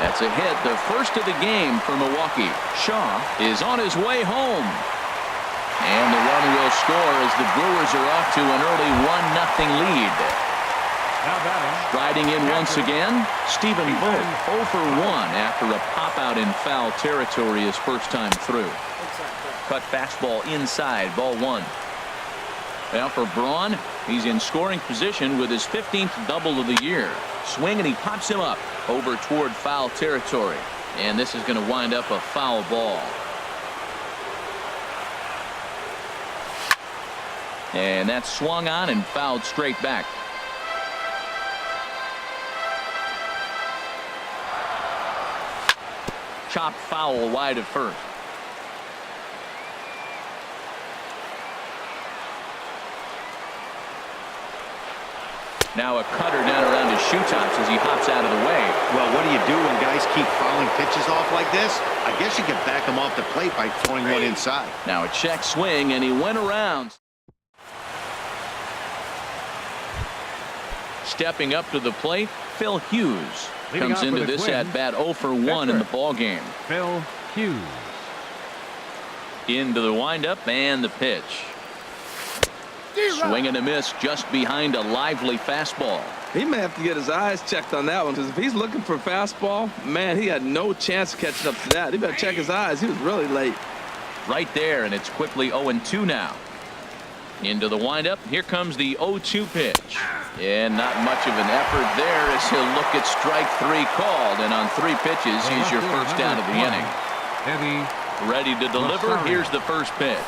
That's a hit, the first of the game for Milwaukee. Shaw is on his way home. And the run will score as the Brewers are off to an early 1-0 lead. Riding in once again, Stephen Vogt 0 for 1 after a pop-out in foul territory his first time through. Cut fastball inside, ball 1. Now for Braun, he's in scoring position with his 15th double of the year. Swing and he pops him up over toward foul territory. And this is going to wind up a foul ball. And that's swung on and fouled straight back. Chopped foul wide of first. Now a cutter down around his shoe tops as he hops out of the way. Well, what do you do when guys keep fouling pitches off like this? I guess you can back them off the plate by throwing one inside. Now a check swing and he went around. Stepping up to the plate, Phil Hughes comes into this at bat 0 for 1 in the ball game. Phil Hughes. Into the windup and the pitch. Swing and a miss just behind a lively fastball. He may have to get his eyes checked on that one, because if he's looking for a fastball, man, he had no chance of catching up to that. He better check his eyes. He was really late. Right there, and it's quickly 0-2 now. Into the windup. Here comes the 0-2 pitch. And not much of an effort there as he'll look at strike 3 called. And on 3 pitches, he's your first out of the inning. Ready to deliver. Here's the first pitch.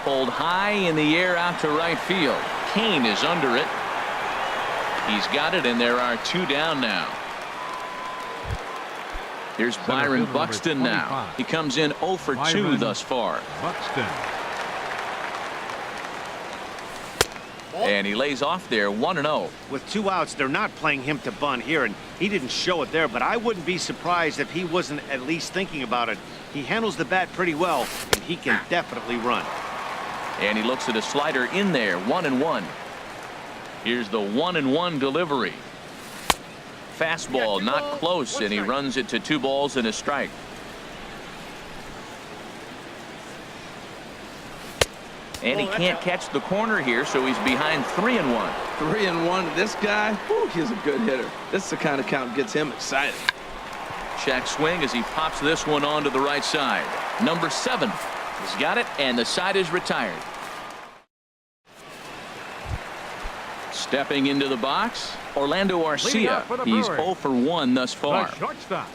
Pulled high in the air out to right field. Kane is under it. He's got it, and there are 2 down now. Here's Byron Buxton now. He comes in 0 for 2 thus far. Buxton. And he lays off there 1-0. With 2 outs, they're not playing him to bunt here, and he didn't show it there, but I wouldn't be surprised if he wasn't at least thinking about it. He handles the bat pretty well, and he can definitely run. And he looks at a slider in there, 1-1. Here's the 1-1 delivery. Fastball not close, and he runs it to 2 balls and a strike. And he can't catch the corner here, so he's behind 3-1. 3-1. This guy, whew, he's a good hitter. This is the kind of count gets him excited. Check swing as he pops this one onto the right side. Number 7. He's got it, and the side is retired. Stepping into the box, Orlando Arcia. He's 0 for 1 thus far. Shortstop,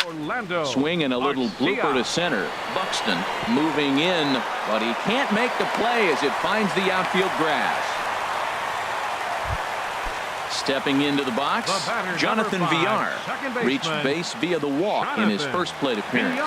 Orlando. Swing and a little blooper to center. Buxton moving in, but he can't make the play as it finds the outfield grass. Stepping into the box, Jonathan Villar reached base via the walk in his first plate appearance.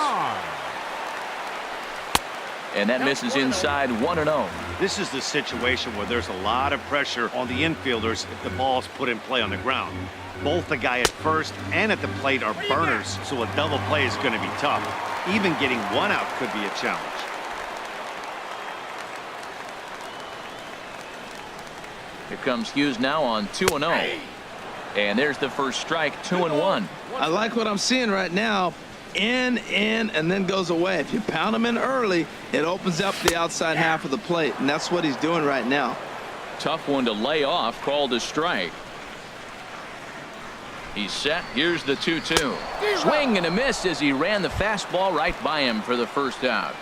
And that misses inside 1-0. This is the situation where there's a lot of pressure on the infielders if the ball's put in play on the ground. Both the guy at first and at the plate are burners, so a double play is going to be tough. Even getting 1 out could be a challenge. Here comes Hughes now on 2-0. And there's the first strike, 2-1. I like what I'm seeing right now. In, and then goes away. If you pound him in early, it opens up the outside half of the plate, and that's what he's doing right now. Tough one to lay off, called a strike. He's set. Here's the 2-2. Swing and a miss as he ran the fastball right by him for the first out.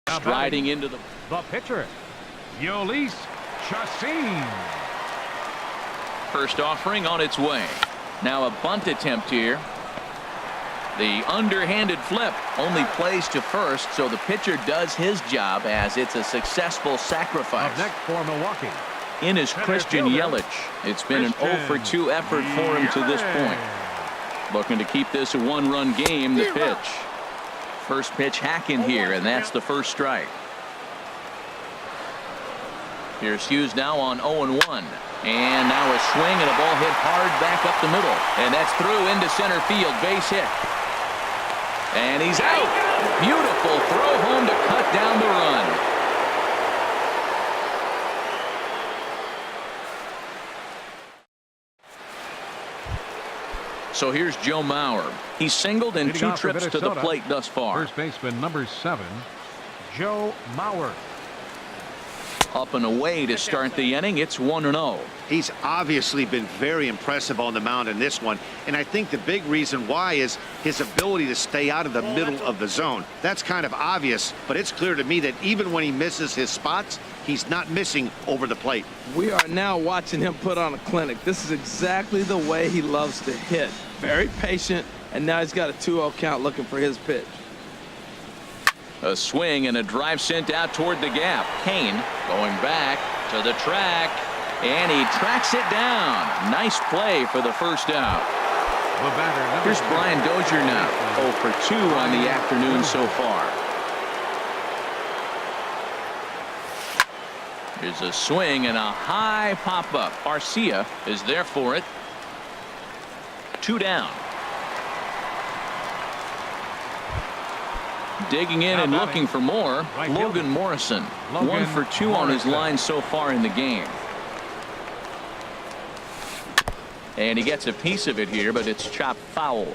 Striding into the pitcher, Yolis Chassin. First offering on its way. Now a bunt attempt here. The underhanded flip only plays to first, so the pitcher does his job as it's a successful sacrifice. Up next for Milwaukee. In is Christian Yelich. It's been an 0 for 2 effort for him to this point. Looking to keep this a 1-run game. The pitch. First pitch hack in here, and that's the first strike. Here's Hughes now on 0-1. And now a swing and a ball hit hard back up the middle. And that's through into center field. Base hit. And he's out. Beautiful throw home to cut down the run. So here's Joe Mauer. He's singled in Leading 2 off for trips to the Minnesota, plate thus far. First baseman number 7, Joe Mauer. Up and away to start the inning. It's 1-0. He's obviously been very impressive on the mound in this one, and I think the big reason why is his ability to stay out of the middle of the zone. That's kind of obvious, but it's clear to me that even when he misses his spots, he's not missing over the plate. We are now watching him put on a clinic. This is exactly the way he loves to hit. Very patient, and now he's got a 2-0 count looking for his pitch. A swing and a drive sent out toward the gap. Kane going back to the track, and he tracks it down. Nice play for the first out. The batter, number Here's 2. Brian Dozier now. 0 for 2 on the afternoon so far. Here's a swing and a high pop-up. Arcia is there for it. 2 down. Digging in and looking for more, Logan Morrison. 1 for 2 on his line so far in the game. And he gets a piece of it here, but it's chopped foul.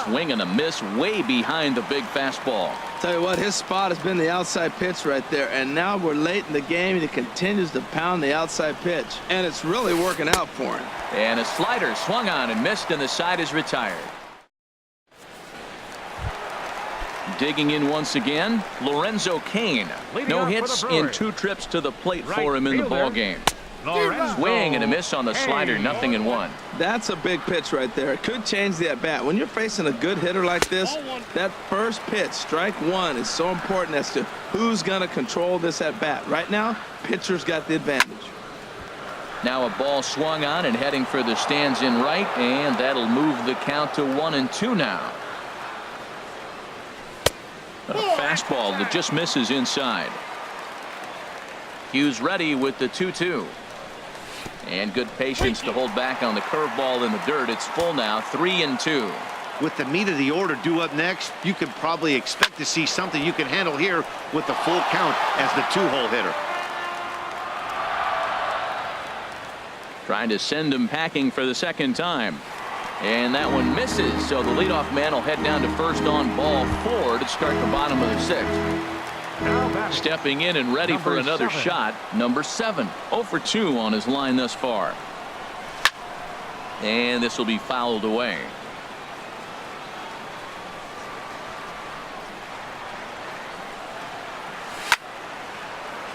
Swing and a miss way behind the big fastball. Tell you what, his spot has been the outside pitch right there, and now we're late in the game and he continues to pound the outside pitch, and it's really working out for him. And a slider swung on and missed, and the side is retired. Digging in once again, Lorenzo Kane. No hits in 2 trips to the plate for him in the ball game. Swing and a miss on the slider, 0-1. That's a big pitch right there. It could change the at-bat. When you're facing a good hitter like this, that first pitch, strike 1, is so important as to who's going to control this at-bat. Right now, pitcher's got the advantage. Now a ball swung on and heading for the stands in right, and that'll move the count to 1-2 now. A fastball that just misses inside. Hughes ready with the 2-2. And good patience to hold back on the curveball in the dirt. It's full now, 3-2. With the meat of the order due up next, you could probably expect to see something you can handle here with the full count as the 2-hole hitter. Trying to send him packing for the second time. And that one misses, so the leadoff man will head down to first on ball 4 to start the bottom of the 6th. Stepping in and ready for another shot, number 7. 0 for 2 on his line thus far. And this will be fouled away.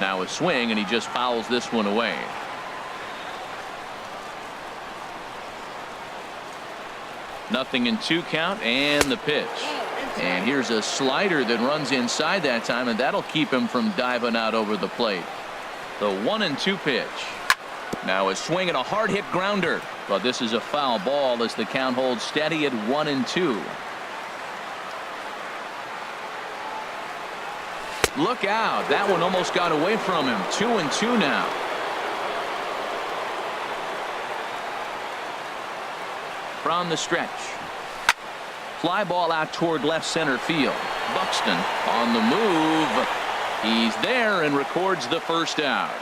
Now a swing, and he just fouls this one away. Nothing in 2 count, and the pitch. And here's a slider that runs inside that time, and that'll keep him from diving out over the plate. The 1-2 pitch. Now a swing and a hard hit grounder, but this is a foul ball as the count holds steady at 1-2. Look out, that one almost got away from him. 2-2 now. From the stretch. Fly ball out toward left center field. Buxton on the move. He's there and records the first out.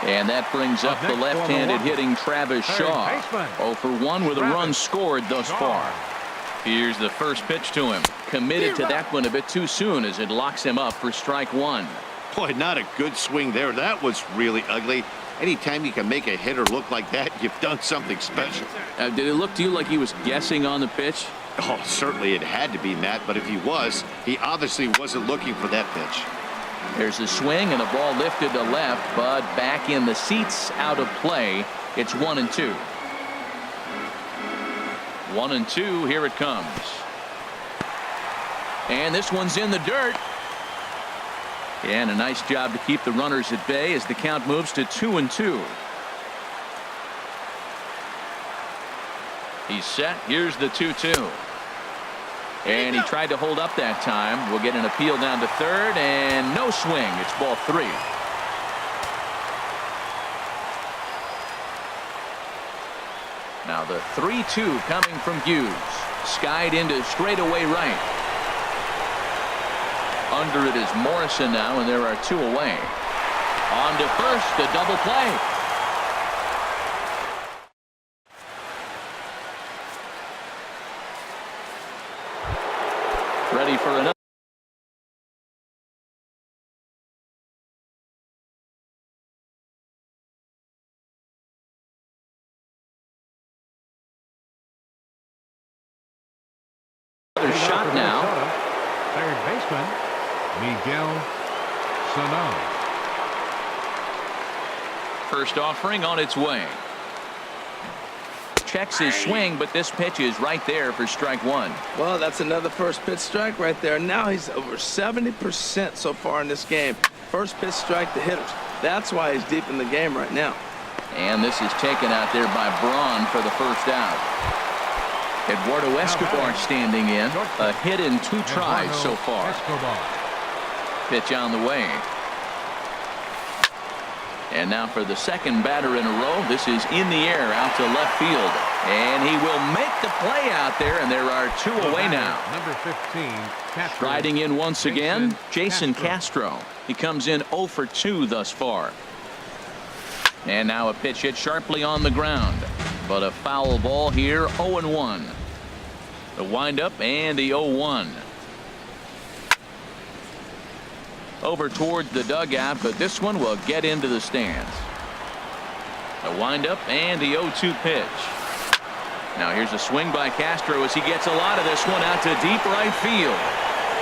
And that brings up the left-handed hitting Travis Shaw. 0 for 1 with a run scored thus far. Here's the first pitch to him. Committed to that one a bit too soon as it locks him up for strike 1. Boy, not a good swing there. That was really ugly. Anytime you can make a hitter look like that, you've done something special. Did it look to you like he was guessing on the pitch? Oh, certainly it had to be, Matt, but if he was, he obviously wasn't looking for that pitch. There's a swing and a ball lifted to left, but back in the seats, out of play. It's 1-2. 1-2, here it comes. And this one's in the dirt. And a nice job to keep the runners at bay as the count moves to 2-2. He's set. Here's the 2-2. And he tried to hold up that time. We'll get an appeal down to third, and no swing. It's ball 3. Now the 3-2 coming from Hughes. Skied into straightaway right. Under it is Morrison now, and there are 2 away. On to first, a double play. Ready for another. Another shot now. Third baseman, Miguel Sano. First offering on its way. Checks his swing, but this pitch is right there for strike 1. Well, that's another first pitch strike right there. Now he's over 70% so far in this game. First pitch strike to hitters. That's why he's deep in the game right now. And this is taken out there by Braun for the first out. Eduardo Escobar standing in. A hit in 2 tries so far. Pitch on the way. And now for the second batter in a row. This is in the air out to left field. And he will make the play out there, and there are 2 away now. Number 15, Striding in once again, Jason Castro. He comes in 0 for 2 thus far. And now a pitch hit sharply on the ground. But a foul ball here, 0-1. The windup and the 0-1. Over towards the dugout, but this one will get into the stands. The windup and the 0-2 pitch. Now here's a swing by Castro as he gets a lot of this one out to deep right field.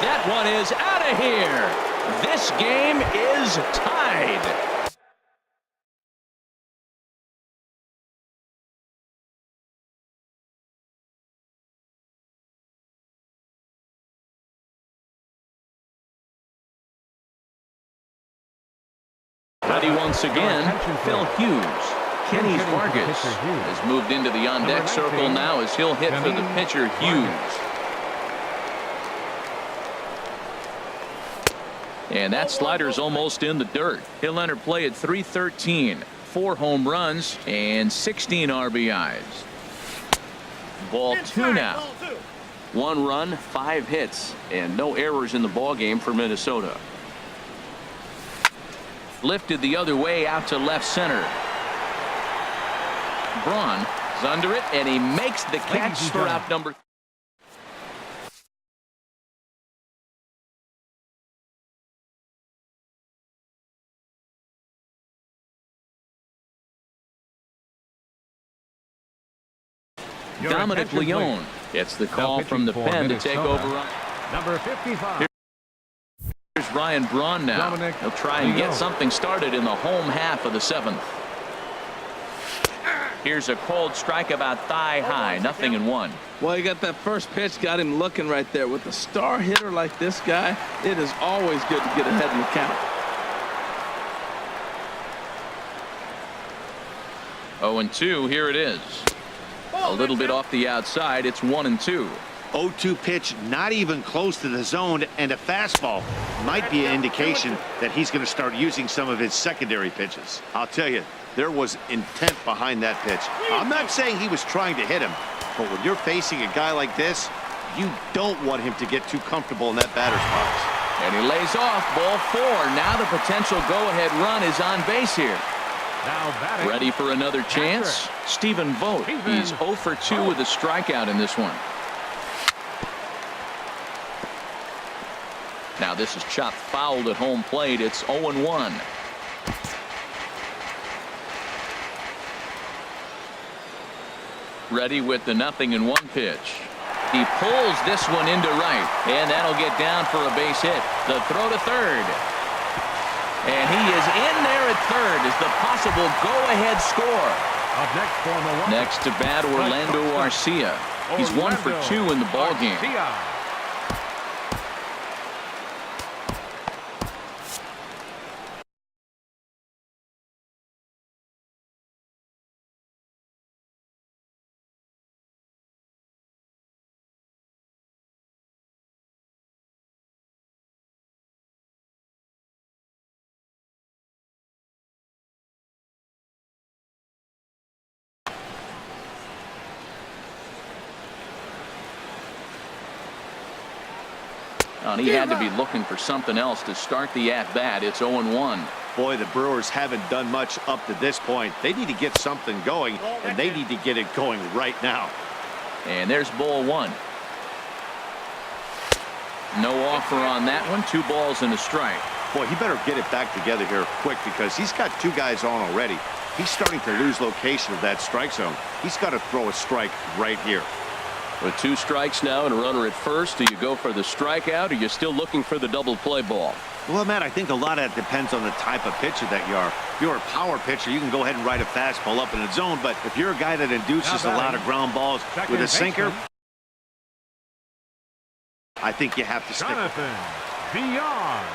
That one is out of here. This game is tied. Ready once again, Phil Hughes. Kenny Vargas has moved into the on-deck circle now as he'll hit for the pitcher, Hughes. And that slider's almost in the dirt. He'll enter play at .313, 4 home runs and 16 RBIs. Ball 2 now. 1 run, 5 hits, and no errors in the ballgame for Minnesota. Lifted the other way out to left center. Braun is under it, and he makes the catch for out number. Dominic Leone gets the call from the pen to take over. Number 55. Here's Ryan Braun now. He'll try and get something started in the home half of the 7th. Here's a cold strike about thigh high, 0-1. Well, he got that first pitch, got him looking right there. With a star hitter like this guy, it is always good to get ahead in the count. 0-2, here it is. A little bit off the outside, it's 1-2. 0-2 pitch, not even close to the zone, and a fastball might be an indication that he's going to start using some of his secondary pitches. I'll tell you, there was intent behind that pitch. I'm not saying he was trying to hit him, but when you're facing a guy like this, you don't want him to get too comfortable in that batter's box. And he lays off, ball 4. Now the potential go-ahead run is on base here. Now batting. Ready for another chance? Stephen Vogt. He's 0 for 2 with a strikeout in this one. Now this is chopped fouled at home plate. It's 0-1. Ready with the 0-1 pitch. He pulls this one into right, and that'll get down for a base hit. The throw to third. And he is in there at third as the possible go-ahead score. Up next for Milwaukee. Next to bat, Orlando Arcia. He's 1 for 2 in the ballgame. And he had to be looking for something else to start the at-bat. It's 0-1. Boy, the Brewers haven't done much up to this point. They need to get something going, and they need to get it going right now. And there's ball one. No offer on that one. 2 balls and a strike. Boy, he better get it back together here quick because he's got 2 guys on already. He's starting to lose location of that strike zone. He's got to throw a strike right here. With 2 strikes now and a runner at first, do you go for the strikeout or you're still looking for the double play ball? Well, Matt, I think a lot of that depends on the type of pitcher that you are. If you're a power pitcher, you can go ahead and ride a fastball up in the zone. But if you're a guy that induces a lot of ground balls with a sinker, I think you have to stick with it. Beyond.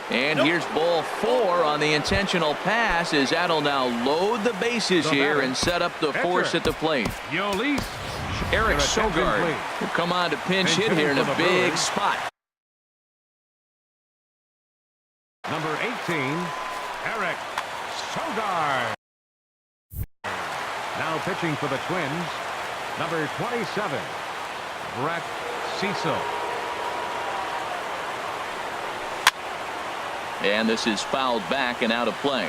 And here's ball 4 on the intentional pass as that'll now load the bases here and set up the force at the plate. Yolis. Eric Sogard will come on to pinch hit here in a big spot. Number 18, Eric Sogard. Now pitching for the Twins, number 27, Brett Cecil. And this is fouled back and out of play.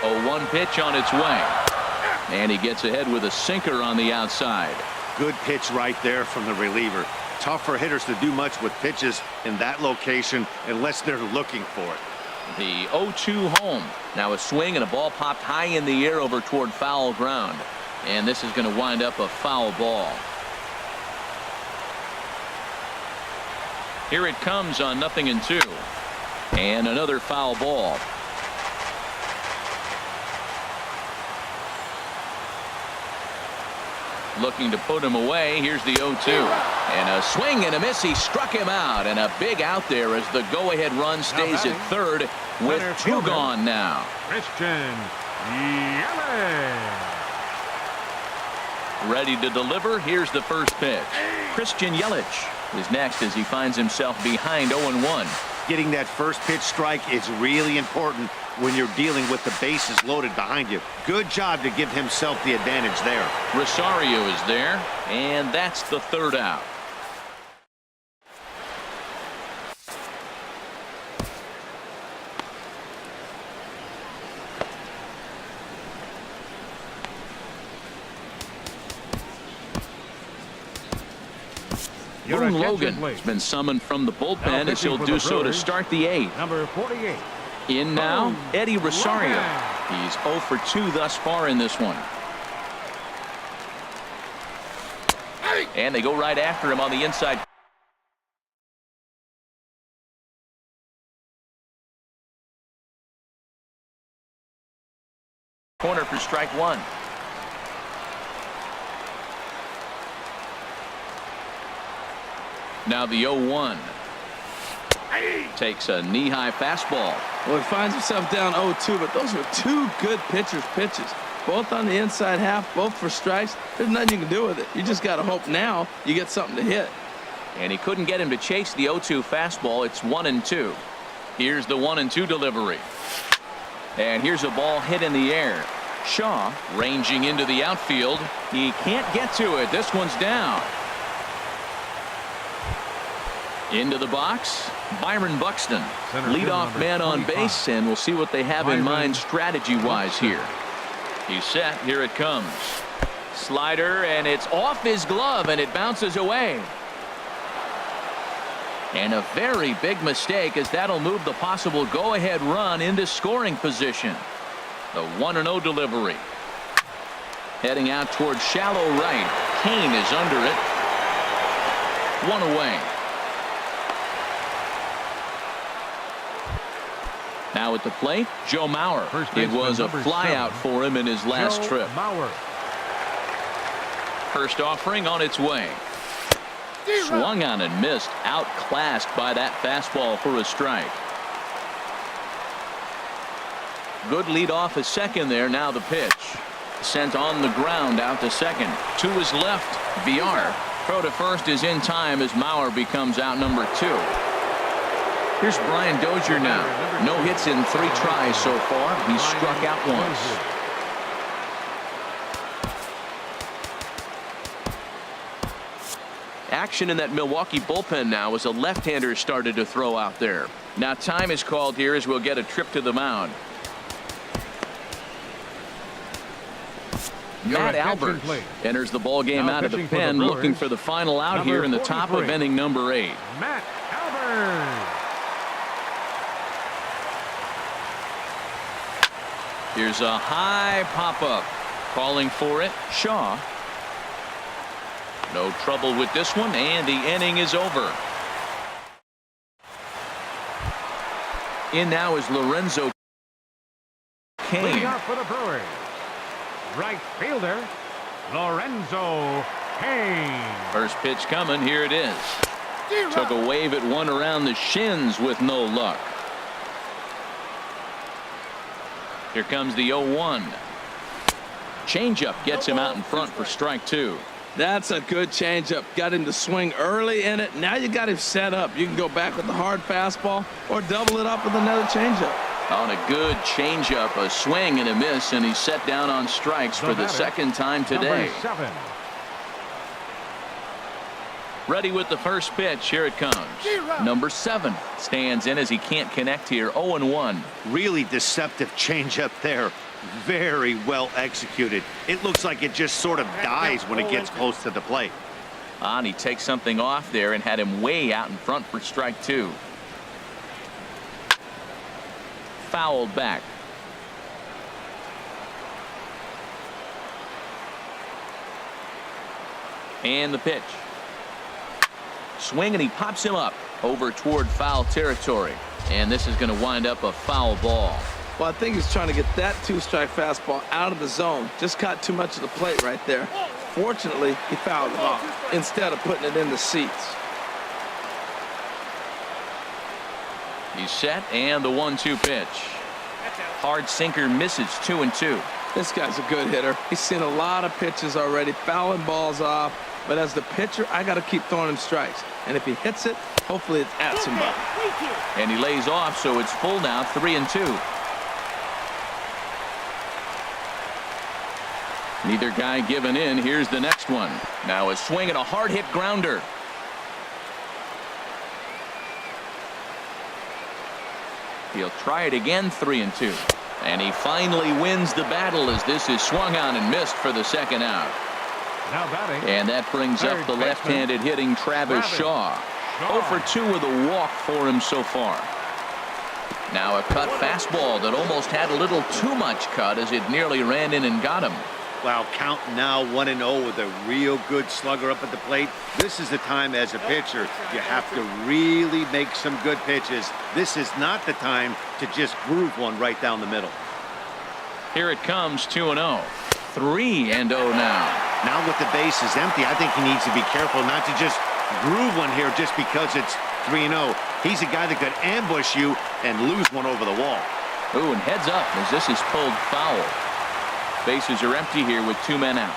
A 1 pitch on its way. And he gets ahead with a sinker on the outside. Good pitch right there from the reliever. Tough for hitters to do much with pitches in that location unless they're looking for it. The 0-2 home. Now a swing and a ball popped high in the air over toward foul ground. And this is going to wind up a foul ball. Here it comes on 0-2. And another foul ball. Looking to put him away. Here's the 0-2. And a swing and a miss. He struck him out. And a big out there as the go-ahead run stays at third with 2 gone now. Christian Yelich. Ready to deliver. Here's the first pitch. Christian Yelich is next as he finds himself behind 0-1. Getting that first pitch strike is really important when you're dealing with the bases loaded behind you. Good job to give himself the advantage there. Rosario is there, and that's the 3rd out. Boone Logan has been summoned from the bullpen as he'll do so to start the 8th. Number 48. In now, Eddie Rosario. He's 0 for 2 thus far in this one. And they go right after him on the inside. Corner for strike 1. Now the 0-1. Takes a knee-high fastball. Well, he finds himself down 0-2, but those were 2 good pitchers' pitches. Both on the inside half, both for strikes. There's nothing you can do with it. You just got to hope now you get something to hit. And he couldn't get him to chase the 0-2 fastball. It's 1-2. Here's the 1-2 delivery. And here's a ball hit in the air. Shaw ranging into the outfield. He can't get to it. This one's down. Into the box, Byron Buxton, leadoff man on base, and we'll see what they have in mind strategy-wise here. He's set. Here it comes. Slider, and it's off his glove, and it bounces away. And a very big mistake, as that'll move the possible go-ahead run into scoring position. The 1-0 delivery. Heading out towards shallow right. Kane is under it. 1 away. Now at the plate, Joe Mauer. It was a flyout for him in his last trip. First offering on its way. Swung on and missed. Outclassed by that fastball for a strike. Good lead off at second there. Now the pitch. Sent on the ground out to second. To his left, VR. Throw to first is in time as Mauer becomes out number 2. Here's Brian Dozier now. No hits in 3 tries so far. He's struck out once. action in that Milwaukee bullpen now as a left-hander started to throw out there. Now time is called here as we'll get a trip to the mound. Matt Albert enters the ball game out of the pen, looking for the final out here in the top of inning number 8. Matt Albert. Here's a high pop-up. Calling for it, Shaw. No trouble with this one, and the inning is over. In now is Lorenzo Cain. Leading off for the Brewers, right fielder Lorenzo Cain. First pitch coming. Here it is. Took a wave at one around the shins with no luck. Here comes the 0-1. Changeup gets him out in front for strike 2. That's a good changeup. Got him to swing early in it. Now you got him set up. You can go back with the hard fastball or double it up with another changeup. On a good changeup, a swing and a miss, and he's set down on strikes for the second time today. Number 7. Ready with the first pitch. Here it comes. Number 7 stands in as he can't connect here. 0-1. Really deceptive changeup there. Very well executed. It looks like it just sort of dies when it gets close to the plate. And he takes something off there and had him way out in front for strike 2. Fouled back. And the pitch. Swing, and he pops him up over toward foul territory. And this is going to wind up a foul ball. Well, I think he's trying to get that 2-strike fastball out of the zone. Just caught too much of the plate right there. Fortunately, he fouled it off instead of putting it in the seats. He's set, and the 1-2 pitch. Hard sinker misses. 2-2. This guy's a good hitter. He's seen a lot of pitches already, fouling balls off. But as the pitcher, I got to keep throwing him strikes. And if he hits it, hopefully it's at somebody. And he lays off, so it's full now. 3-2. Neither guy giving in. Here's the next one. Now a swing and a hard hit grounder. He'll try it again. 3-2. And he finally wins the battle as this is swung on and missed for the second out. Now batting. And that brings up the left-handed hitting Travis Shaw. 0 for 2 with a walk for him so far. Now a cut fastball that almost had a little too much cut as it nearly ran in and got him. Wow, count now 1-0 with a real good slugger up at the plate. This is the time as a pitcher you have to really make some good pitches. This is not the time to just groove one right down the middle. Here it comes. 2-0. 3-0 now. Now with the bases empty, I think he needs to be careful not to just groove one here just because it's 3-0. He's a guy that could ambush you and lose one over the wall. Ooh, and heads up as this is pulled foul. Bases are empty here with 2 men out.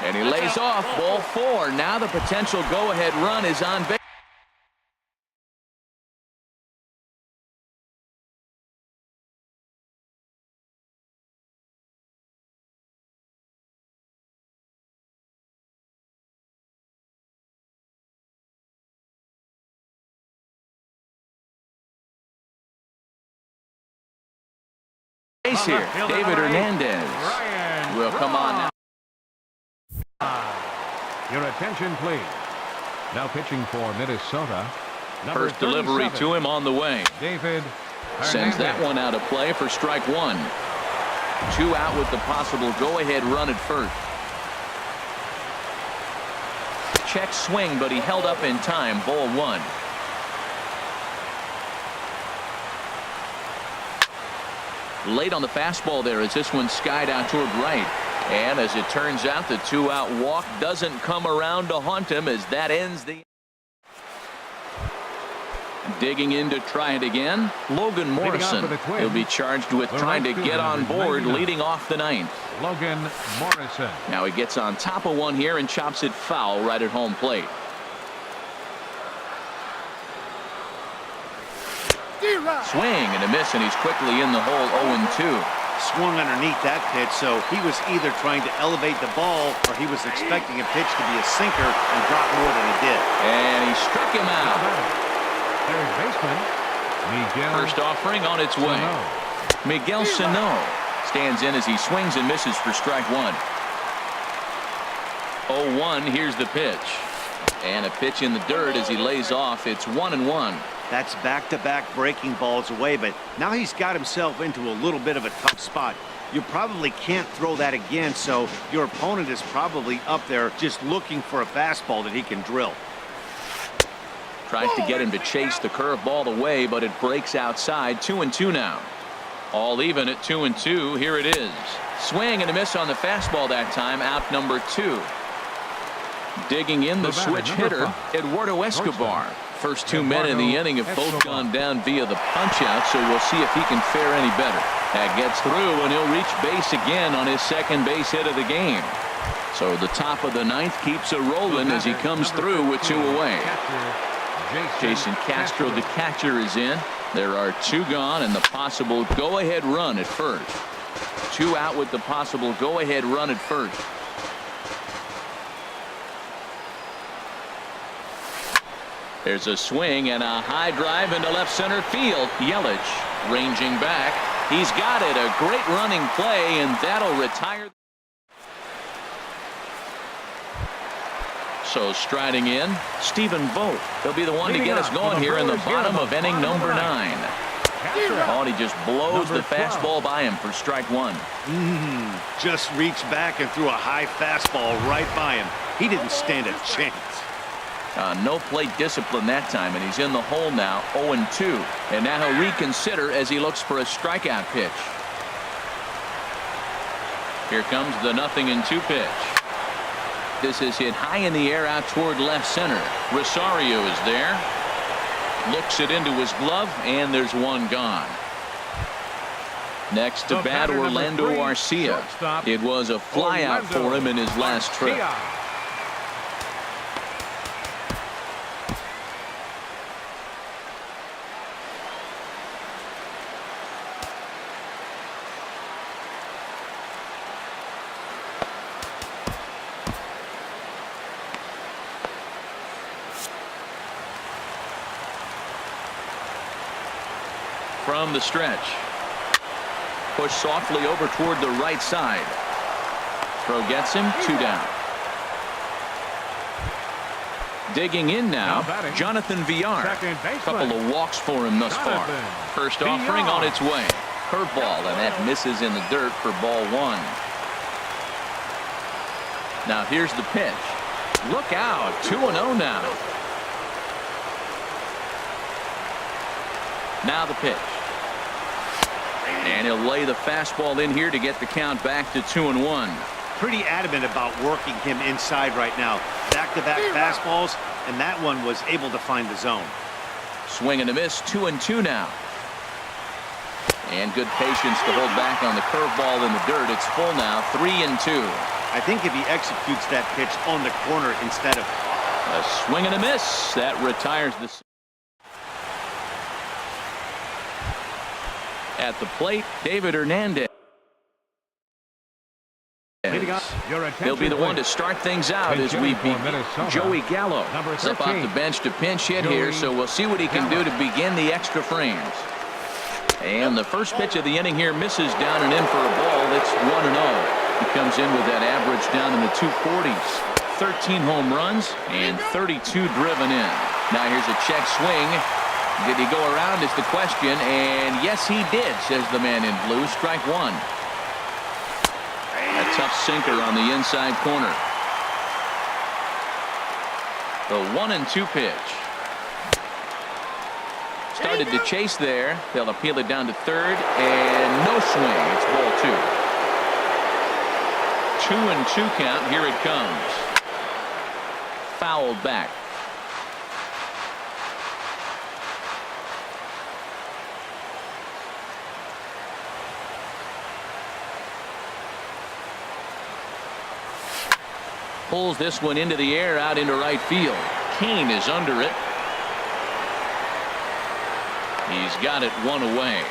And he lays off. Ball 4. Now the potential go-ahead run is on base. Here, David Hernandez will come on now. Your attention, please. Now pitching for Minnesota. First delivery to him on the way. David Hernandez. Sends that one out of play for strike 1. 2 out with the possible go-ahead run at first. Check swing, but he held up in time. Ball 1. Late on the fastball there as this one skied out toward right. And as it turns out, the 2-out walk doesn't come around to haunt him as that ends the. Digging in to try it again. Logan Morrison. He'll be charged with trying to get on board leading off the 9th. Logan Morrison. Now he gets on top of one here and chops it foul right at home plate. Swing and a miss, and he's quickly in the hole. 0-2. swung underneath that pitch, so he was either trying to elevate the ball or he was expecting a pitch to be a sinker and drop more than it did. And he struck him out. Third baseman, Miguel. First offering on its way. Miguel Sano stands in as he swings and misses for strike one. 0-1. Here's the pitch. And a pitch in the dirt as he lays off. It's 1-1. That's back-to-back breaking balls away, but now he's got himself into a little bit of a tough spot. You probably can't throw that again, so your opponent is probably up there just looking for a fastball that he can drill. Tries to get him to chase the curveball away, but it breaks outside. 2-2 now. All even at 2-2. Here it is. Swing and a miss on the fastball that time. Out number 2. Digging in the switch hitter, Eduardo Escobar. First two men in the inning have both gone down via the punch-out, so we'll see if he can fare any better. That gets through, and he'll reach base again on his second base hit of the game. So the top of the ninth keeps it rolling as he comes through with 2 away. Jason Castro, the catcher, is in. There are 2 gone and the possible go-ahead run at first. 2 out with the possible go-ahead run at first. There's a swing and a high drive into left center field. Yelich ranging back. He's got it. A great running play, and that'll retire. So striding in, Stephen Vogt. He'll be the one to get us going here in the bottom of inning number 9. Oh, and he just blows the fastball by him for strike one. Just reached back and threw a high fastball right by him. He didn't stand a chance. No plate discipline that time, and he's in the hole now, 0-2. And now he'll reconsider as he looks for a strikeout pitch. Here comes the 0-2 pitch. This is hit high in the air out toward left center. Rosario is there. Looks it into his glove, and there's one gone. Next to bat, Orlando Arcia. It was a flyout for him in his last trip. From the stretch. Push softly over toward the right side. Throw gets him, 2 down. Digging in now, Jonathan Villar. Couple of walks for him thus far. First offering on its way. Curveball, and that misses in the dirt for ball 1. Now here's the pitch. Look out, 2-0 now. Now the pitch. And he'll lay the fastball in here to get the count back to 2-1. Pretty adamant about working him inside right now. Back-to-back fastballs, and that one was able to find the zone. Swing and a miss, 2-2 now. And good patience to hold back on the curveball in the dirt. It's full now, 3-2. I think if he executes that pitch on the corner instead of... A swing and a miss. That retires the... At the plate, David Hernandez. He'll be the one to start things out as we begin. Joey Gallo is up off the bench to pinch hit here, so we'll see what he can do to begin the extra frames. And the first pitch of the inning here misses down and in for a ball. It's 1-0. He comes in with that average down in the 240s. 13 home runs and 32 driven in. Now here's a check swing. Did he go around is the question, and yes he did, says the man in blue. Strike one. A tough sinker on the inside corner. The 1-2 pitch. Started to chase there. They'll appeal it down to third, and no swing. It's ball 2. 2-2 count. Here it comes. Fouled back. Pulls this one into the air out into right field. Kane is under it. He's got it one away.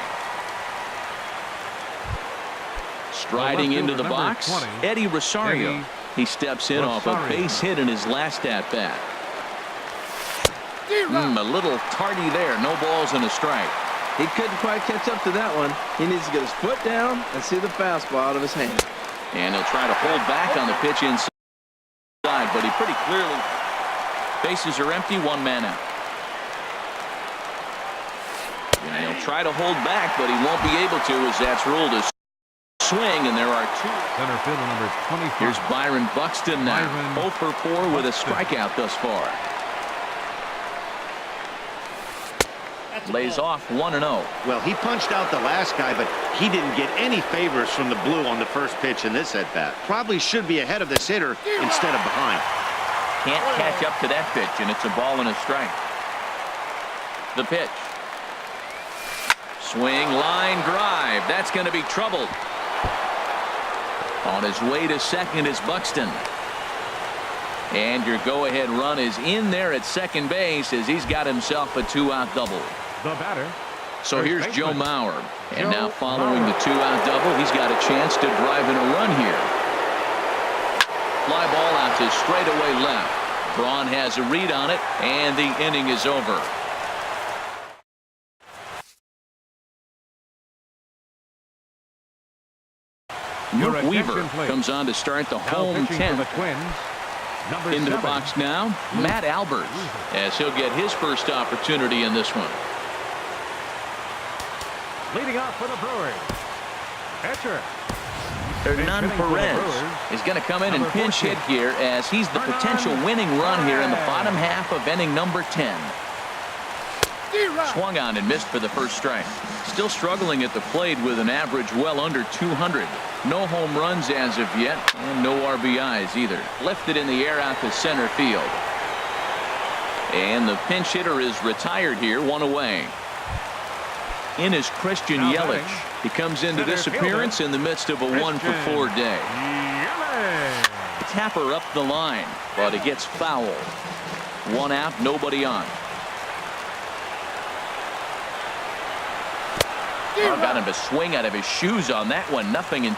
Striding into the box, 20, Eddie Rosario. Eddie He steps in off a Rosario. base hit in his last at bat. A little tardy there. No balls and a strike. He couldn't quite catch up to that one. He needs to get his foot down and see the fastball out of his hand. And he'll try to hold back on the pitch inside, but he pretty clearly. Bases are empty, one man out. And he'll try to hold back, but he won't be able to, as that's ruled a swing, and there are two. Center fielder number 25. Here's Byron Buxton now. Byron 0 for 4 with a strikeout thus far. Lays off 1-0. Well, he punched out the last guy, but he didn't get any favors from the blue on the first pitch in this at-bat. Probably should be ahead of this hitter instead of behind. Can't catch up to that pitch, and it's a ball and a strike. The pitch. Swing, line, drive. That's going to be troubled. On his way to second is Buxton. And your go-ahead run is in there at second base as he's got himself a two-out double. The batter. So First here's Joe baseman. Mauer. And Joe now following Mauer. the two-out double, he's got a chance to drive in a run here. Fly ball out to straightaway left. Braun has a read on it, and the inning is over. Your Luke attention, Weaver please. comes on to start the Now home pitching for the 10th. Twins. Number Into the 7. box now, Matt Albert, as he'll get his first opportunity in this one. Leading off for the Brewers. Pitcher. Hernan hitting for the Perez Brewers. is going to come in and Number pinch 14. hit here as he's the Hernan potential winning run here in the Perez. bottom half of inning number 10. Swung on and missed for the first strike. Still struggling at the plate with an average well under 200. No home runs as of yet, and no RBIs either. Lifted in the air out to center field. And the pinch hitter is retired here, one away. In is Christian Now Yelich. batting, He comes into center this fielder, appearance in the midst of a 1-for-4 day. Yelich. Tapper up the line, but it gets foul. One out, nobody on. Oh, got him to swing out of his shoes on that one. 0-2.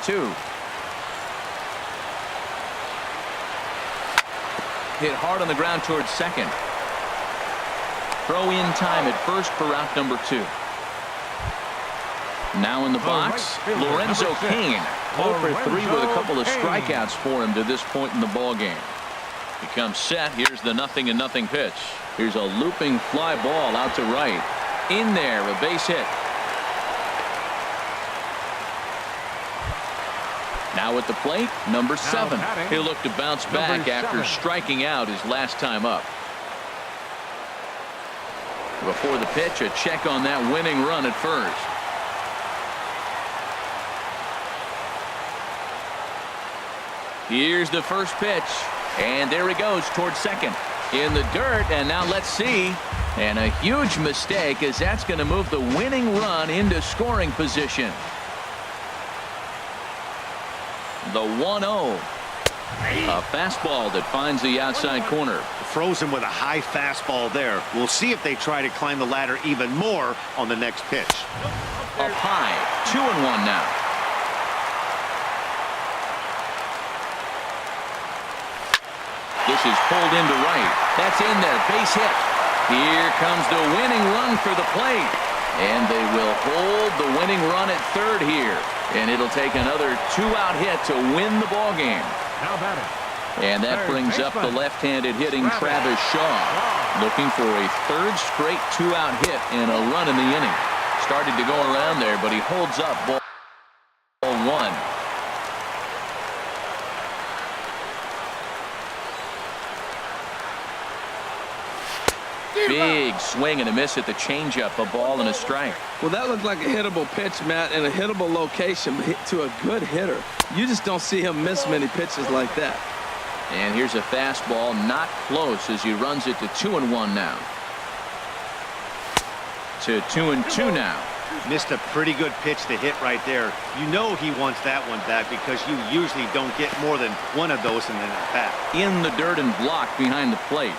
Hit hard on the ground towards second. Throw in time at first for out number 2. Now in the box, right fielder, Lorenzo number 6. Cain. 0 for 3 with a Lorenzo couple of Cain. strikeouts for him to this point in the ball game. He comes set. Here's the 0-0 pitch. Here's a looping fly ball out to right. In there, a base hit. Now at the plate, number 7. batting, He'll look to bounce number back after 7. striking out his last time up. Before the pitch, a check on that winning run at first. Here's the first pitch, and there he goes towards second. In the dirt, and now let's see. And a huge mistake, as that's going to move the winning run into scoring position. The 1-0. A fastball that finds the outside corner. Frozen with a high fastball there. We'll see if they try to climb the ladder even more on the next pitch. Up high, 2-1 now. This is pulled into right. That's in there, base hit. Here comes the winning run for the plate. And they will hold the winning run at third here. And it'll take another 2-out hit to win the ball game. Now batting. And that Third brings up the baseman, left-handed hitting Travis Shaw. Looking for a third straight 2-out hit and a run in the inning. Started to go around there, but he holds up ball 1. Big swing and a miss at the changeup, a ball and a strike. Well, that looked like a hittable pitch, Matt, in a hittable location to a good hitter. You just don't see him miss many pitches like that. And here's a fastball, not close, as he runs it to 2-1 now. To 2-2 now. Missed a pretty good pitch to hit right there. You know he wants that one back because you usually don't get more than one of those in an at-bat. In the dirt and blocked behind the plate.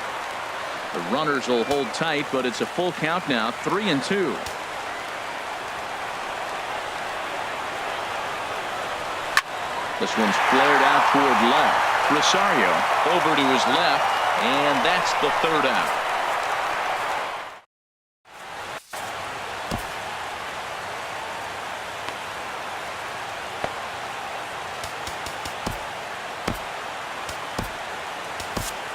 The runners will hold tight, but it's a full count now, 3-2. This one's flared out toward left. Rosario over to his left, and that's the third out.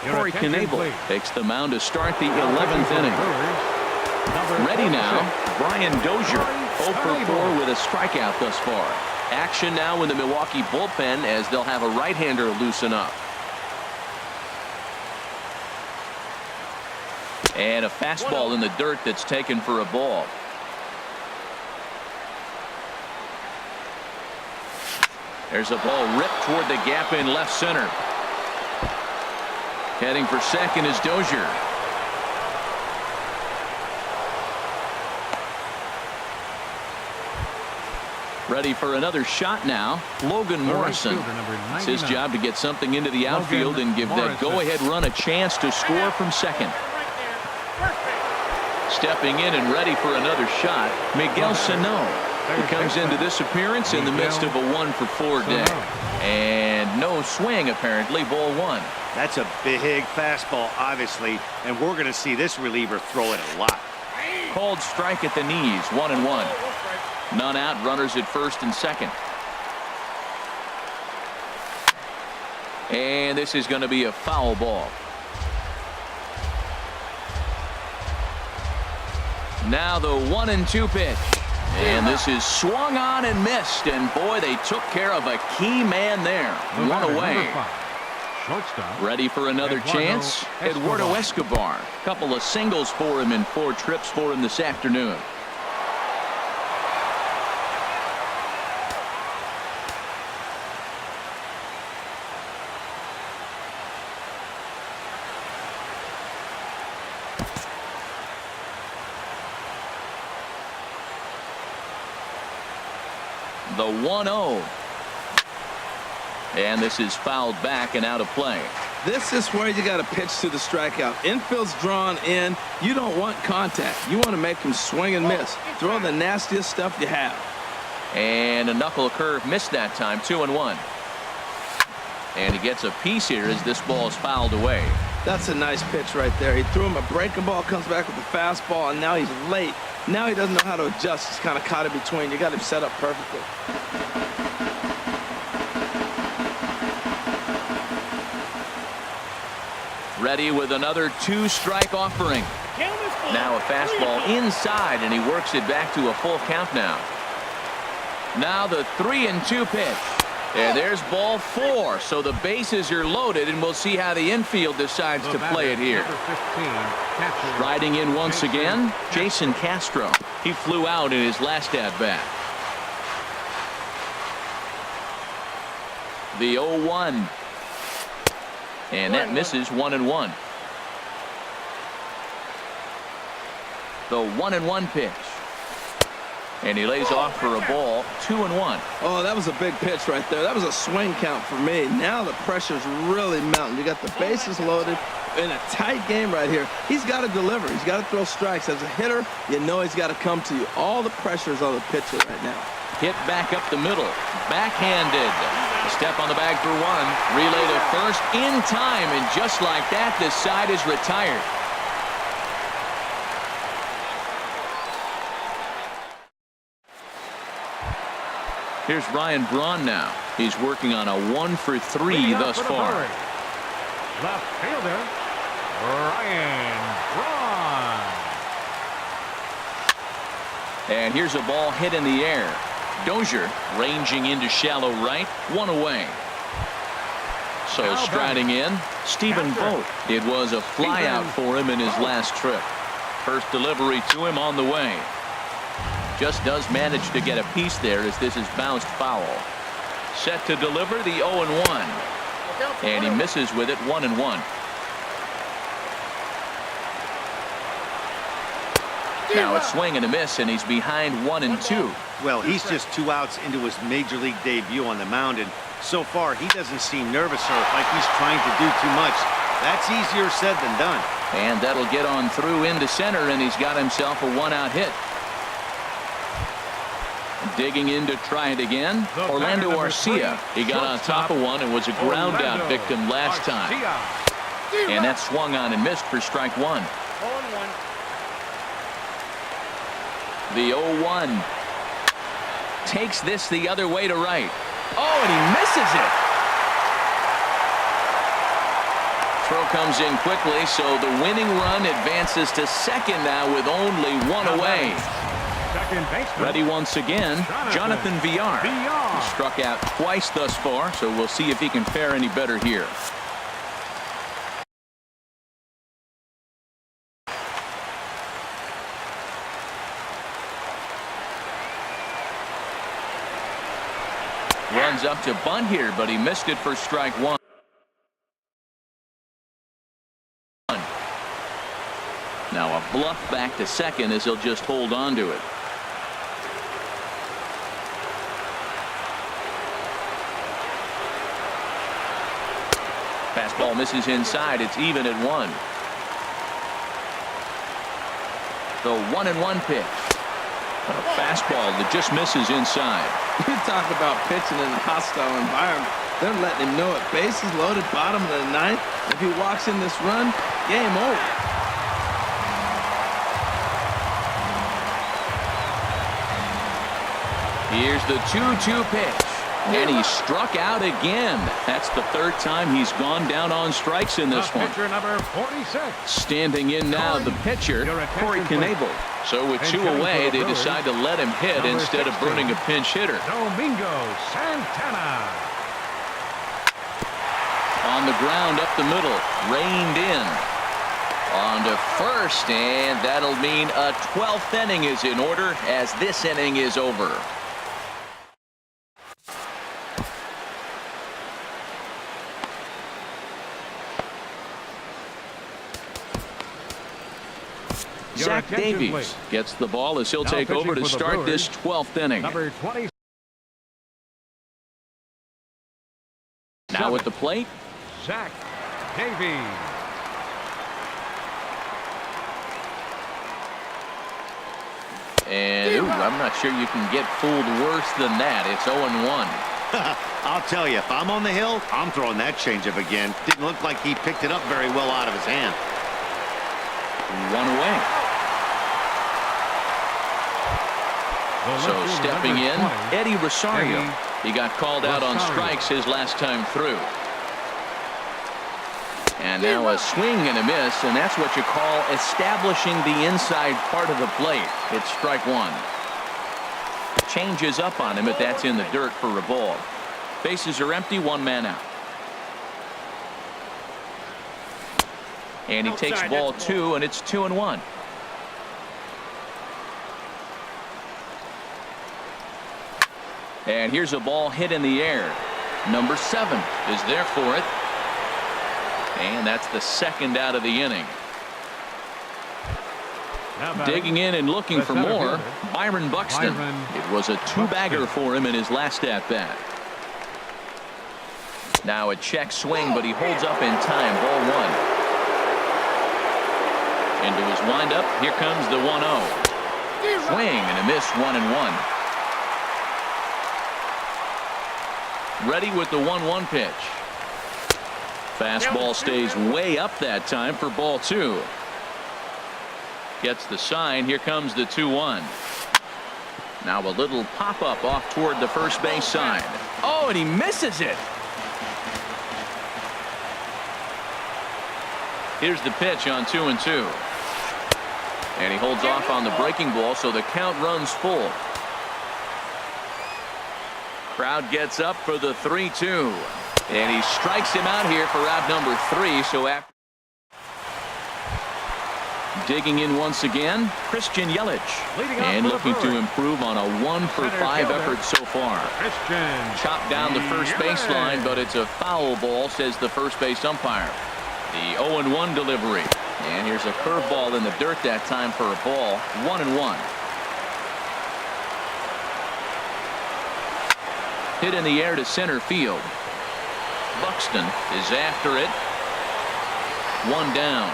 Corey Knebel takes the mound to start the 11th inning. Ready now, Brian Dozier, 0 for 4 with a strikeout thus far. Action now in the Milwaukee bullpen as they'll have a right-hander loosen up. And a fastball in the dirt that's taken for a ball. There's a ball ripped toward the gap in left center. Heading for second is Dozier. Ready for another shot now, Logan Morrison. It's his job to get something into the outfield and give that go-ahead run a chance to score from second. Stepping in and ready for another shot, Miguel Sano. He comes into this appearance in the midst of a 1-for-4 day. And no swing, apparently, ball one. That's a big fastball, obviously, and we're going to see this reliever throw it a lot. Called strike at the knees, 1-1. None out, runners at first and second. And this is going to be a foul ball. Now the 1-2 pitch. And this is swung on and missed. And boy, they took care of a key man there. One away. Shortstop. Ready for another chance. Eduardo Escobar. Couple of singles for him in 4 trips for him this afternoon. The 1-0. And this is fouled back and out of play. This is where you got to pitch to the strikeout. Infield's drawn in. You don't want contact. You want to make him swing and miss. Throw the nastiest stuff you have. And a knuckle curve missed that time. 2-1. And he gets a piece here as this ball is fouled away. That's a nice pitch right there. He threw him a breaking ball, comes back with a fastball, and now he's late. Now he doesn't know how to adjust. He's kind of caught in between. You got him set up perfectly. Ready with another 2-strike offering. Now a fastball inside, and he works it back to a full count now. Now the 3-2 pitch. And there's ball 4. So the bases are loaded, and we'll see how the infield decides to play it here. Riding in once again, Jason Castro. He flew out in his last at-bat. The 0-1. And that misses. 1-1. The 1-1 pitch. And he lays off for a ball. 2-1. Oh, that was a big pitch right there. That was a swing count for me. Now the pressure's really mounting. You got the bases loaded in a tight game right here. He's got to deliver. He's got to throw strikes. As a hitter, you know he's got to come to you. All the pressure's on the pitcher right now. Hit back up the middle. Backhanded. A step on the bag for 1. Relay to first in time. And just like that, this side is retired. Here's Ryan Braun now. He's working on a 1-for-3 thus far. Left fielder, Ryan Braun. And here's a ball hit in the air. Dozier ranging into shallow right. 1 away. So striding in, Stephen Vogt. It was a flyout for him in his last trip. First delivery to him on the way. Just does manage to get a piece there as this is bounced foul. Set to deliver the 0-1. And he misses with it. 1-1. Now a swing and a miss, and he's behind 1-2. Well, he's just 2 outs into his major league debut on the mound, and so far he doesn't seem nervous or like he's trying to do too much. That's easier said than done. And that'll get on through into center, and he's got himself a 1-out hit. Digging in to try it again. Orlando Arcia. He got on top of one and was a ground out victim last time. And that swung on and missed for strike one. 0-1. The 0-1. Takes this the other way to right. Oh, and he misses it. Throw comes in quickly, so the winning run advances to second now with only one away. Second baseman. Ready once again, Jonathan Villar. He struck out twice thus far, so we'll see if he can fare any better here. Runs up to bunt here, but he missed it for strike one. Now a bluff back to second as he'll just hold on to it. Fastball misses inside. It's even at 1. The 1-1 pitch. A fastball that just misses inside. You talk about pitching in a hostile environment. They're letting him know it. Bases loaded, bottom of the 9th. If he walks in this run, game over. Here's the 2-2 pitch. And he struck out again. That's the third time he's gone down on strikes in this one. Pitcher number 46. Standing in now, the pitcher, Corey Knebel. So with 2 away, they decide to let him hit instead of burning a pinch hitter. Domingo Santana. On the ground up the middle, reined in. On to first, and that'll mean a 12th inning is in order as this inning is over. Zach Davies gets the ball as he'll take over to start this 12th inning. Number 20. Now at the plate, Zach Davies. and I'm not sure you can get fooled worse than that. It's 0-1. I'll tell you, if I'm on the hill, I'm throwing that changeup again. Didn't look like he picked it up very well out of his hand. 1 away. So stepping in, Eddie Rosario. He got called out on strikes his last time through. And now a swing and a miss, and that's what you call establishing the inside part of the plate. It's strike 1. Changes up on him, but that's in the dirt for a ball. Bases are empty, 1 man out. And he takes ball 2, and it's 2-1. And here's a ball hit in the air. Number 7 is there for it. And that's the second out of the inning. Digging in and looking for more, Byron Buxton. It was a 2-bagger for him in his last at-bat. Now a check swing, but he holds up in time. Ball 1. Into his windup, here comes the 1-0. Swing and a miss, 1-1. Ready with the 1-1 pitch. Fastball stays way up that time for ball 2. Gets the sign. Here comes the 2-1. Now a little pop-up off toward the first base side. Oh, and he misses it. Here's the pitch on 2-2. And he holds off on the breaking ball, so the count runs full. Crowd gets up for the 3-2. And he strikes him out here for out number 3. So after digging in once again, Christian Yelich. And looking to improve on a 1-for-5 effort so far. Chopped down the first baseline, but it's a foul ball, says the first base umpire. The 0-1 delivery. And here's a curveball in the dirt that time for a ball. 1-1. Hit in the air to center field. Buxton is after it. 1 down.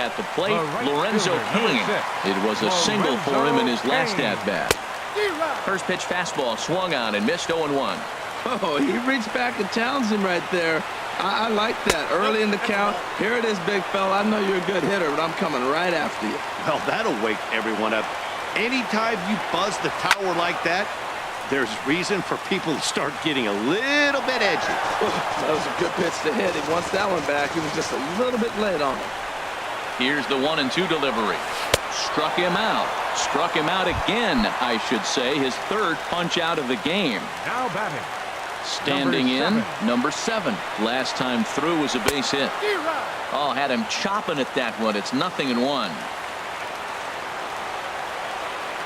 At the plate, right Lorenzo fielder, King. number 6, It was a single for him in his last King. at-bat. First pitch fastball swung on and missed 0-1. Oh, he reached back and challenged him right there. I like that. Early in the count. Here it is, big fella. I know you're a good hitter, but I'm coming right after you. Well, that'll wake everyone up. Anytime you buzz the tower like that, there's reason for people to start getting a little bit edgy. That was a good pitch to hit. He wants that one back. He was just a little bit late on it. Here's the 1-2 delivery. Struck him out. Struck him out again, I should say. His third punch out of the game. Now batting. Standing number 7. Last time through was a base hit. Oh, had him chopping at that one. It's 0-1.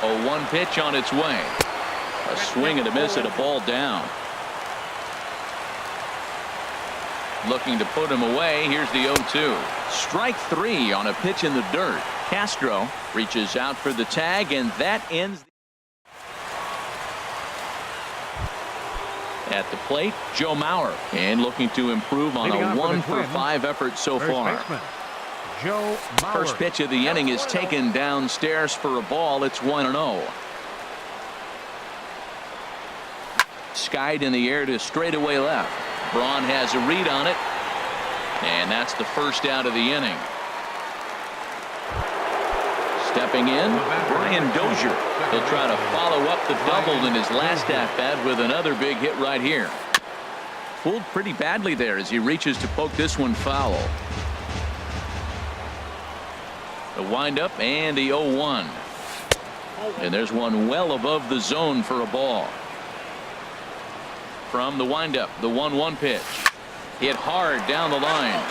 0-1 pitch on its way. A swing and a miss at a ball down. Looking to put him away. Here's the 0-2. Strike 3 on a pitch in the dirt. Castro reaches out for the tag, and that ends. At the plate, Joe Mauer, and looking to improve on a 1-for-5 effort so far. Joe Mauer. First pitch of the inning is taken downstairs for a ball. It's 1-0. Skied in the air to straightaway left. Braun has a read on it, and that's the first out of the inning. Stepping in, Brian Dozier. He'll try to follow up the double in his last at-bat with another big hit right here. Fooled pretty badly there as he reaches to poke this one foul. The windup and the 0-1. And there's one well above the zone for a ball. From the windup, the 1-1 pitch. Hit hard down the line,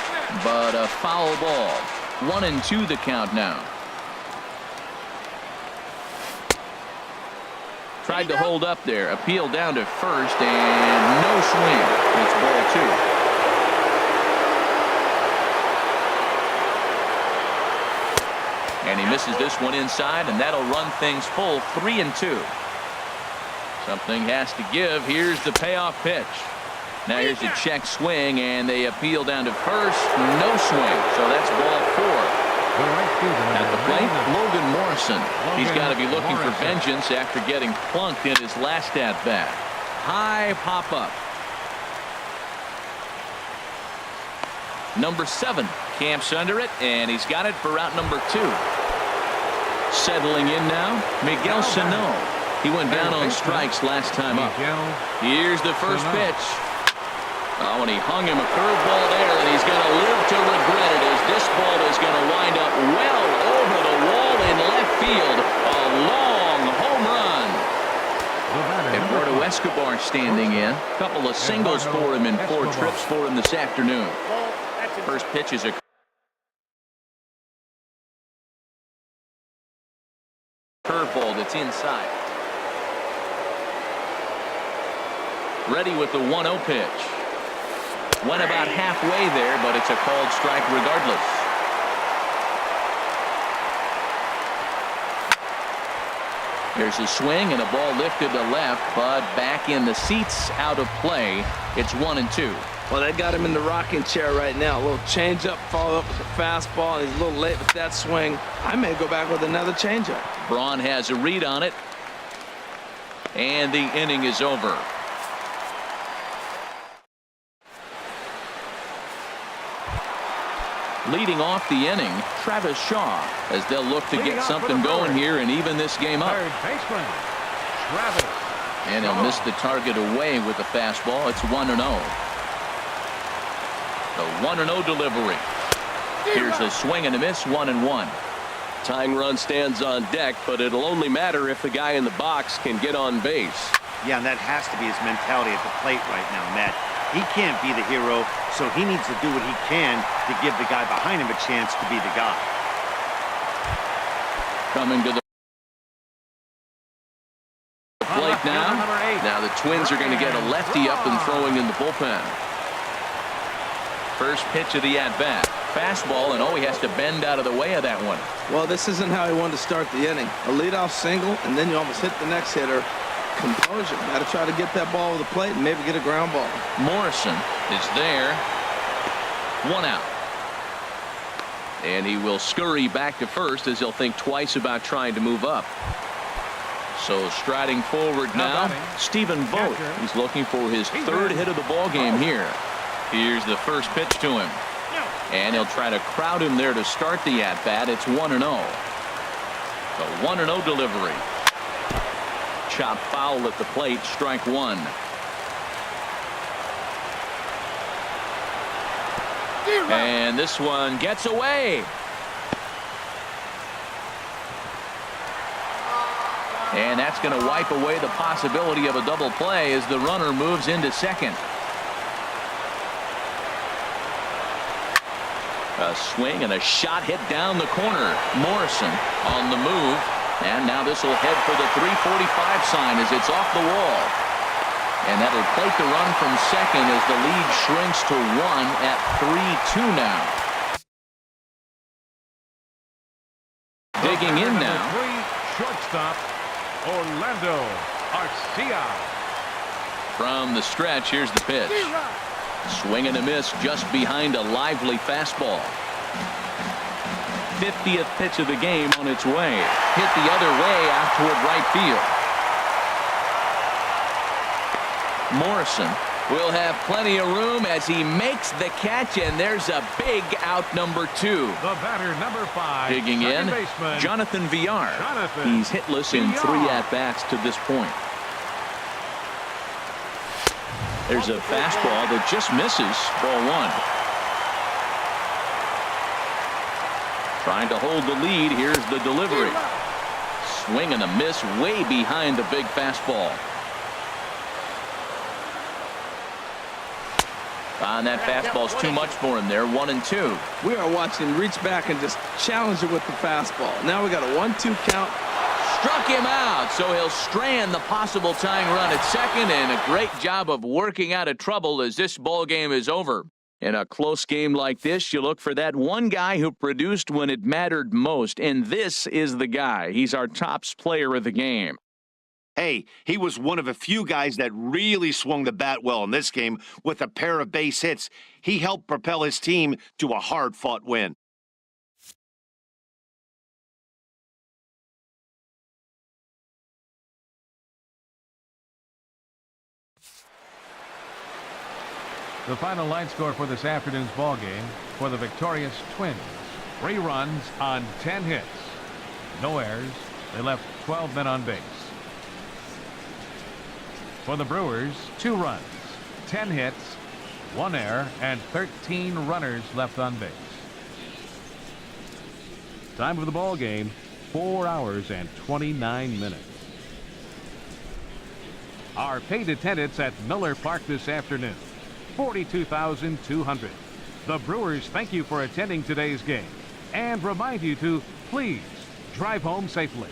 but a foul ball. 1-2 the count now. Tried to hold up there. Appeal down to first, and no swing. It's ball 2. And he misses this one inside, and that'll run things full 3-2. Something has to give. Here's the payoff pitch. Now here's a check swing, and they appeal down to first. No swing, so that's ball 4. At the plate, Logan Morrison. He's got to be looking for vengeance after getting plunked in his last at-bat. High pop-up. Number 7 camps under it, and he's got it for out number 2. Settling in now, Miguel Sano. He went down on strikes last time up. Here's the first pitch. Oh, and he hung him a curveball there, and he's going to live to regret it as this ball is going to wind up well over the wall in left field. A long home run. Eduardo Escobar standing in. A couple of singles for him and 4 trips for him this afternoon. First pitch is a curveball that's inside. Ready with the 1-0 pitch. Went about halfway there, but it's a called strike regardless. There's a swing and a ball lifted to left, but back in the seats, out of play. It's 1-2. Well, they got him in the rocking chair right now. A little changeup, follow up with the fastball. He's a little late with that swing. I may go back with another changeup. Braun has a read on it, and the inning is over. Leading off the inning, Travis Shaw, as they'll look to get something going here and even this game up. And he'll miss the target away with the fastball. It's 1-0. The 1-0 delivery. Here's a swing and a miss, 1-1. Tying run stands on deck, but it'll only matter if the guy in the box can get on base. Yeah, and that has to be his mentality at the plate right now, Matt. He can't be the hero, so he needs to do what he can to give the guy behind him a chance to be the guy. Coming to the plate now. Now the Twins are going to get a lefty up and throwing in the bullpen. First pitch of the at-bat. Fastball, and he has to bend out of the way of that one. Well, this isn't how he wanted to start the inning. A leadoff single, and then you almost hit the next hitter. Composure. Got to try to get that ball over the plate and maybe get a ground ball. Morrison is there. 1 out. And he will scurry back to first as he'll think twice about trying to move up. So striding forward now, Stephen Vogt. He's looking for his third hit of the ball game here. Here's the first pitch to him. And he'll try to crowd him there to start the at-bat. It's 1-0. The 1-0 delivery. Chop foul at the plate, strike one. And this one gets away. And that's going to wipe away the possibility of a double play as the runner moves into second. A swing and a shot hit down the corner. Morrison on the move. And now this will head for the 345 sign as it's off the wall. And that'll plate the run from second as the lead shrinks to 1 at 3-2 now. Digging in now. Shortstop Orlando Arcia. From the stretch, here's the pitch. Swing and a miss just behind a lively fastball. 50th pitch of the game on its way. Hit the other way out toward right field. Morrison will have plenty of room as he makes the catch, and there's a big out number 2. The batter, number 5. Digging in, baseman, Jonathan Villar. He's hitless in 3 at-bats to this point. There's a fastball that just misses. Ball 1. Trying to hold the lead. Here's the delivery. Swing and a miss way behind the big fastball. And that fastball's too much for him there. 1-2. We are watching him reach back and just challenge it with the fastball. Now we got a 1-2 count. Struck him out, so he'll strand the possible tying run at second, and a great job of working out of trouble as this ball game is over. In a close game like this, you look for that one guy who produced when it mattered most, and this is the guy. He's our tops player of the game. Hey, he was one of a few guys that really swung the bat well in this game with a pair of base hits. He helped propel his team to a hard-fought win. The final line score for this afternoon's ball game for the victorious Twins. 3 runs on 10 hits. No errors. They left 12 men on base. For the Brewers, 2 runs, 10 hits, 1 error, and 13 runners left on base. Time of the ball game, 4 hours and 29 minutes. Our paid attendance at Miller Park this afternoon, 42,200. The Brewers thank you for attending today's game and remind you to please drive home safely.